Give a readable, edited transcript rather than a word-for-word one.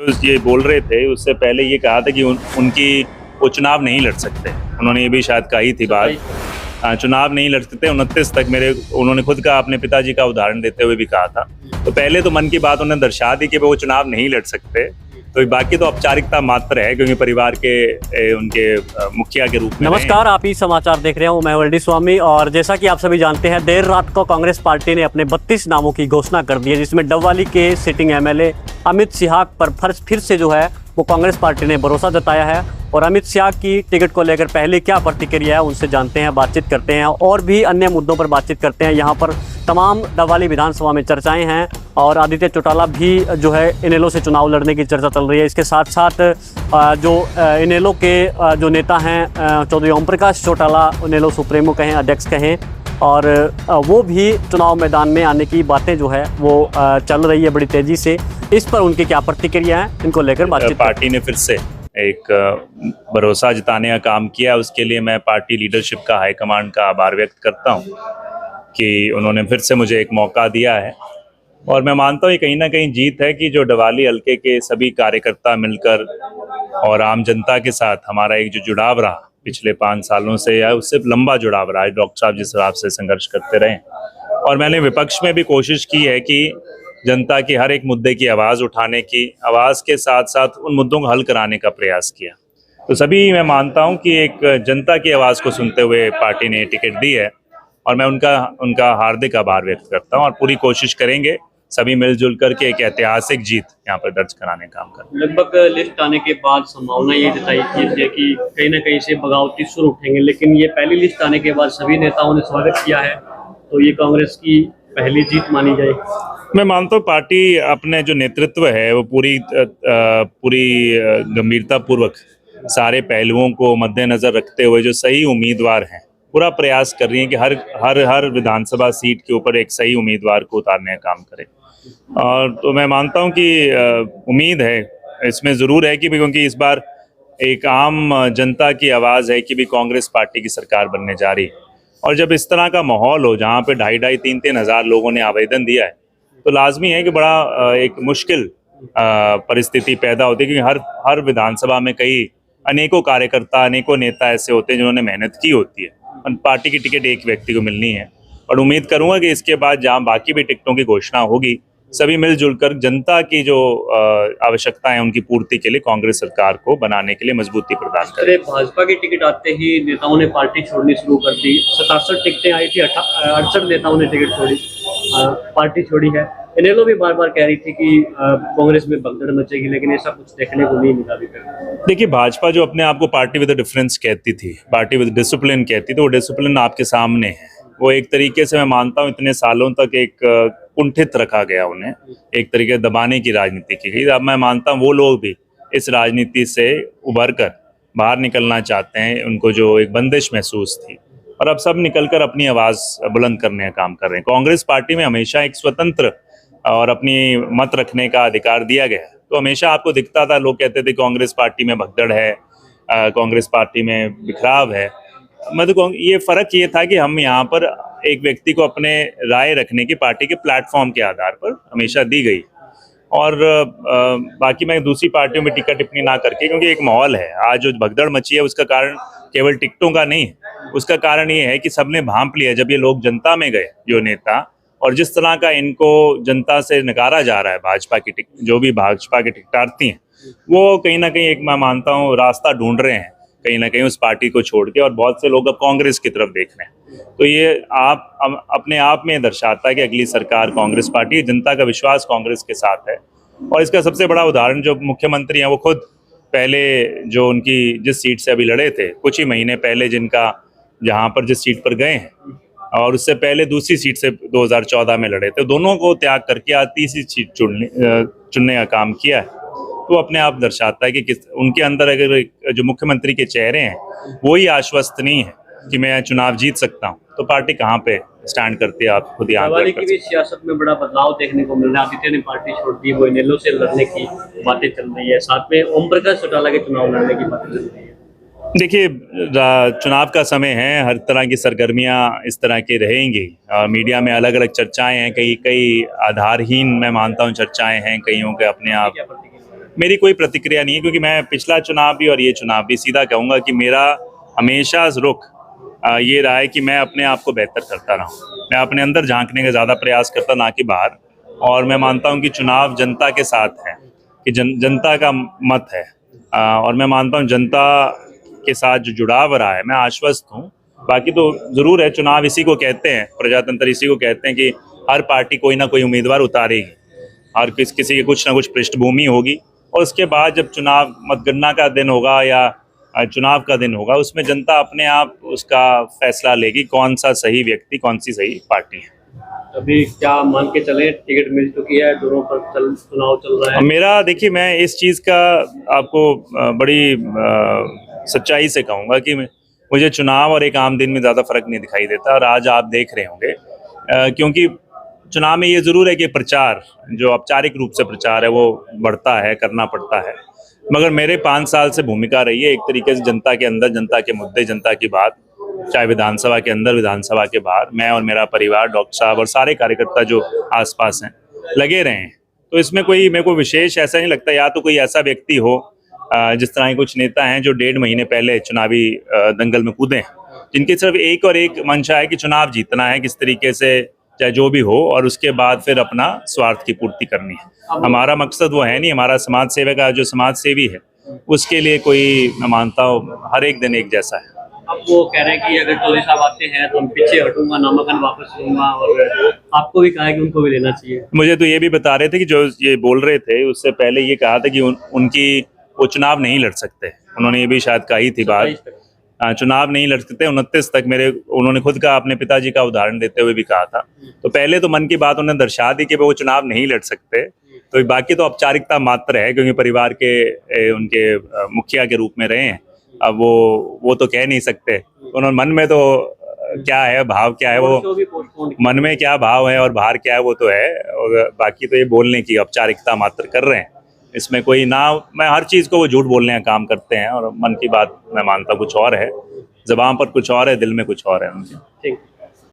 तो ये बोल रहे थे, उससे पहले ये कहा था कि उनकी वो चुनाव नहीं लड़ सकते। उन्होंने ये भी शायद कही थी बात। चुनाव नहीं लड़ सकते 29 तक। उन्होंने खुद का अपने पिताजी का उदाहरण देते हुए भी कहा था। तो पहले तो मन की बात उन्होंने दर्शा दी कि वो चुनाव नहीं लड़ सकते। तो बाकी तो औपचारिकता मात्र है, क्योंकि परिवार के उनके मुखिया के रूप में। नमस्कार, आप ही समाचार देख रहे हो। मैं वर्ल्डी स्वामी। और जैसा कि आप सभी जानते हैं, देर रात को कांग्रेस पार्टी ने अपने 32 नामों की घोषणा कर दी है, जिसमें डबवाली के सिटिंग एमएलए अमित सिहाग पर फिर से जो है वो कांग्रेस पार्टी ने भरोसा जताया है। और अमित सिहाग की टिकट को लेकर पहले क्या प्रतिक्रिया है उनसे जानते हैं, बातचीत करते हैं और भी अन्य मुद्दों पर बातचीत करते हैं। यहाँ पर तमाम डबवाली विधानसभा में चर्चाएं हैं और आदित्य चौटाला भी जो है इनेलो से चुनाव लड़ने की चर्चा चल रही है। इसके साथ साथ जो इनेलो के जो नेता हैं चौधरी ओम प्रकाश चौटाला, इनेलो सुप्रीमो कहें, अध्यक्ष कहें, और वो भी चुनाव मैदान में आने की बातें जो है वो चल रही है बड़ी तेज़ी से। इस पर उनकी क्या प्रतिक्रिया है, इनको लेकर बातचीत। पार्टी ने फिर से एक भरोसा जताने का काम किया, उसके लिए मैं पार्टी लीडरशिप का, हाईकमांड का आभार व्यक्त करता हूं कि उन्होंने फिर से मुझे एक मौका दिया है। और मैं मानता हूँ ये कहीं ना कहीं जीत है कि जो डबवाली हल्के के सभी कार्यकर्ता मिलकर और आम जनता के साथ हमारा एक जो जुड़ाव रहा पिछले 5 सालों से, या उससे लंबा जुड़ाव रहा है। डॉक्टर साहब जिस हिसाब से संघर्ष करते रहे, और मैंने विपक्ष में भी कोशिश की है कि जनता की हर एक मुद्दे की आवाज़ उठाने की, आवाज़ के साथ साथ उन मुद्दों को हल कराने का प्रयास किया। तो सभी मैं मानता हूं कि एक जनता की आवाज़ को सुनते हुए पार्टी ने टिकट दी है, और मैं उनका हार्दिक आभार व्यक्त करता हूं। और पूरी कोशिश करेंगे सभी मिलजुल करके एक ऐतिहासिक जीत यहाँ पर दर्ज कराने का काम करें। लगभग लिस्ट आने के बाद संभावना ये जताई है कि कहीं ना कहीं से बगावती सुर उठेंगे, लेकिन ये पहली लिस्ट आने के बाद सभी नेताओं ने स्वागत किया है, तो ये कांग्रेस की पहली जीत मानी जाए। मैं मानता हूँ पार्टी अपने जो नेतृत्व है वो पूरी गंभीरता पूर्वक सारे पहलुओं को मद्देनजर रखते हुए जो सही उम्मीदवार हैं पूरा प्रयास कर रही है कि हर विधानसभा सीट के ऊपर एक सही उम्मीदवार को उतारने का काम करे। और तो मैं मानता हूं कि उम्मीद है इसमें ज़रूर है कि भी, क्योंकि इस बार एक आम जनता की आवाज़ है कि भी कांग्रेस पार्टी की सरकार बनने जा रही है। और जब इस तरह का माहौल हो जहां पे 2,500-3,000 हज़ार लोगों ने आवेदन दिया है, तो लाजमी है कि बड़ा एक मुश्किल परिस्थिति पैदा होती है, क्योंकि हर विधानसभा में अनेकों कार्यकर्ता, अनेकों नेता ऐसे होते हैं जिन्होंने मेहनत की होती है, और पार्टी की टिकट एक व्यक्ति को मिलनी है। और उम्मीद करूंगा कि इसके बाद जहां बाकी भी टिकटों की घोषणा होगी, सभी मिलजुल कर जनता की जो आवश्यकताएं उनकी पूर्ति के लिए कांग्रेस सरकार को बनाने के लिए मजबूती प्रदान करें। भाजपा की टिकट आते ही नेताओं ने पार्टी छोड़नी शुरू कर दी। 67 टिकटें आई थी, 68 नेताओं ने टिकट छोड़ी, पार्टी छोड़ी है। इनेलो भी बार बार कह रही थी कि कांग्रेस में भगदड़ मचेगी, लेकिन ऐसा कुछ देखने को नहीं मिला अभी तक। देखिए, भाजपा जो अपने आप को पार्टी विद डिफरेंस कहती थी, पार्टी विद डिसिप्लिन कहती थी, वो डिसिप्लिन आपके सामने है। वो एक तरीके से मैं मानता हूँ इतने सालों तक एक कुंठित रखा गया, उन्हें एक तरीके दबाने की राजनीति की गई। अब मैं मानता हूँ वो लोग भी इस राजनीति से उभर कर बाहर निकलना चाहते हैं। उनको जो एक बंदिश महसूस थी, और अब सब निकलकर अपनी आवाज़ बुलंद करने का काम कर रहे हैं। कांग्रेस पार्टी में हमेशा एक स्वतंत्र और अपनी मत रखने का अधिकार दिया गया है। तो हमेशा आपको दिखता था, लोग कहते थे कांग्रेस पार्टी में भगदड़ है, कांग्रेस पार्टी में बिखराव है। मतलब ये फ़र्क ये था कि हम यहाँ पर एक व्यक्ति को अपने राय रखने की पार्टी के प्लेटफॉर्म के आधार पर हमेशा दी गई। और बाकी मैं दूसरी पार्टियों में टिक्का टिप्पणी ना करके, क्योंकि एक माहौल है आज जो भगदड़ मची है, उसका कारण केवल टिकटों का नहीं है। उसका कारण ये है कि सबने भांप लिया जब ये लोग जनता में गए, जो नेता, और जिस तरह का इनको जनता से नकारा जा रहा है, भाजपा की जो भी भाजपा के टिकटार्थी हैं, वो कहीं ना कहीं एक मैं मानता हूँ रास्ता ढूंढ रहे हैं कहीं ना कहीं उस पार्टी को छोड़ के, और बहुत से लोग अब कांग्रेस की तरफ देख रहे हैं। तो ये अपने आप में दर्शाता है कि अगली सरकार कांग्रेस पार्टी, जनता का विश्वास कांग्रेस के साथ है। और इसका सबसे बड़ा उदाहरण जो मुख्यमंत्री हैं, वो खुद पहले जो उनकी जिस सीट से अभी लड़े थे, कुछ ही महीने पहले जहाँ पर जिस सीट पर गए हैं, और उससे पहले दूसरी सीट से 2014 में लड़े थे, दोनों को त्याग करके आज तीसरी सीट चुनने का काम किया है। तो अपने आप दर्शाता है कि उनके अंदर अगर जो मुख्यमंत्री के चेहरे हैं वो ही आश्वस्त नहीं है कि मैं चुनाव जीत सकता हूं, तो पार्टी कहां पे स्टैंड करती है, आप खुद यहाँ की भी सियासत में बड़ा बदलाव देखने को मिल रहा है। आदित्य ने पार्टी छोड़ दी, वो इनेलो से लड़ने की बातें चल रही है, साथ में ओम प्रकाश चौटाला के चुनाव लड़ने की बातें चल रही है। देखिए, चुनाव का समय है, हर तरह की सरगर्मियां इस तरह की रहेंगी। मीडिया में अलग अलग चर्चाएं हैं, कई आधारहीन मैं मानता हूं चर्चाएं हैं, कईयों के अपने आप। मेरी कोई प्रतिक्रिया नहीं है, क्योंकि मैं पिछला चुनाव भी और ये चुनाव भी सीधा कहूँगा कि मेरा हमेशा रुख ये रहा है कि मैं अपने आप को बेहतर करता रहूँ। मैं अपने अंदर झांकने का ज़्यादा प्रयास करता, ना कि बाहर। और मैं मानता हूँ कि चुनाव जनता के साथ है, कि जनता का मत है। और मैं मानता हूँ जनता के साथ जो जुड़ाव रहा है, मैं आश्वस्त हूँ। बाकी तो ज़रूर है, चुनाव इसी को कहते हैं, प्रजातंत्र इसी को कहते हैं कि हर पार्टी कोई ना कोई उम्मीदवार उतारेगी, और किसी की कुछ ना कुछ पृष्ठभूमि होगी। और उसके बाद जब चुनाव मतगणना का दिन होगा या चुनाव का दिन होगा, उसमें जनता अपने आप उसका फैसला लेगी, कौन सा सही व्यक्ति, कौन सी सही पार्टी है। अभी क्या मान के चले, टिकट मिल चुकी है, दोनों पर चुनाव चल रहा है। मेरा देखिए, मैं इस चीज़ का आपको बड़ी सच्चाई से कहूँगा कि मुझे चुनाव और एक आम दिन में ज़्यादा फर्क नहीं दिखाई देता। और आज आप देख रहे होंगे, क्योंकि चुनाव में ये ज़रूर है कि प्रचार, जो औपचारिक रूप से प्रचार है, वो बढ़ता है, करना पड़ता है। मगर मेरे 5 साल से भूमिका रही है एक तरीके से जनता के अंदर, जनता के मुद्दे, जनता की बात, चाहे विधानसभा के अंदर, विधानसभा के बाहर। मैं और मेरा परिवार, डॉक्टर साहब और सारे कार्यकर्ता जो आसपास हैं, लगे रहे हैं। तो इसमें कोई मेरे को विशेष ऐसा नहीं लगता। या तो कोई ऐसा व्यक्ति हो, जिस तरह के कुछ नेता हैं जो 1.5 महीने पहले चुनावी दंगल में कूदे, जिनकी सिर्फ एक और एक मंशा है कि चुनाव जीतना है किस तरीके से, चाहे जो भी हो, और उसके बाद फिर अपना स्वार्थ की पूर्ति करनी है। हमारा मकसद वो है नहीं। हमारा समाज सेवा का जो समाज सेवी है, उसके लिए कोई, मैं मानता हूँ, हर एक दिन एक जैसा है। अब वो कह रहे हैं कि अगर चौधरी साहब आते हैं तो हम पीछे हटूंगा, नामांकन वापस लूंगा, और आपको भी कहा है कि उनको भी लेना चाहिए। मुझे तो ये भी बता रहे थे कि जो ये बोल रहे थे, उससे पहले ये कहा था कि उनकी वो चुनाव नहीं लड़ सकते। उन्होंने ये भी शायद कही थी बात, चुनाव नहीं लड़ सकते 29 तक। उन्होंने खुद का, अपने पिताजी का उदाहरण देते हुए भी कहा था। तो पहले तो मन की बात उन्होंने दर्शा दी कि वो चुनाव नहीं लड़ सकते। तो बाकी तो औपचारिकता मात्र है, क्योंकि परिवार के उनके मुखिया के रूप में रहे हैं। अब वो तो कह नहीं सकते। उन्होंने मन में तो क्या है, भाव क्या है, वो मन में क्या भाव है और बाहर क्या है, वो तो है। और बाकी तो ये बोलने की औपचारिकता मात्र कर रहे हैं। इसमें कोई ना, मैं हर चीज़ को वो झूठ बोलने का काम करते हैं, और मन की बात मैं मानता कुछ और है, ज़बान पर कुछ और है, दिल में कुछ और है उनके। ठीक।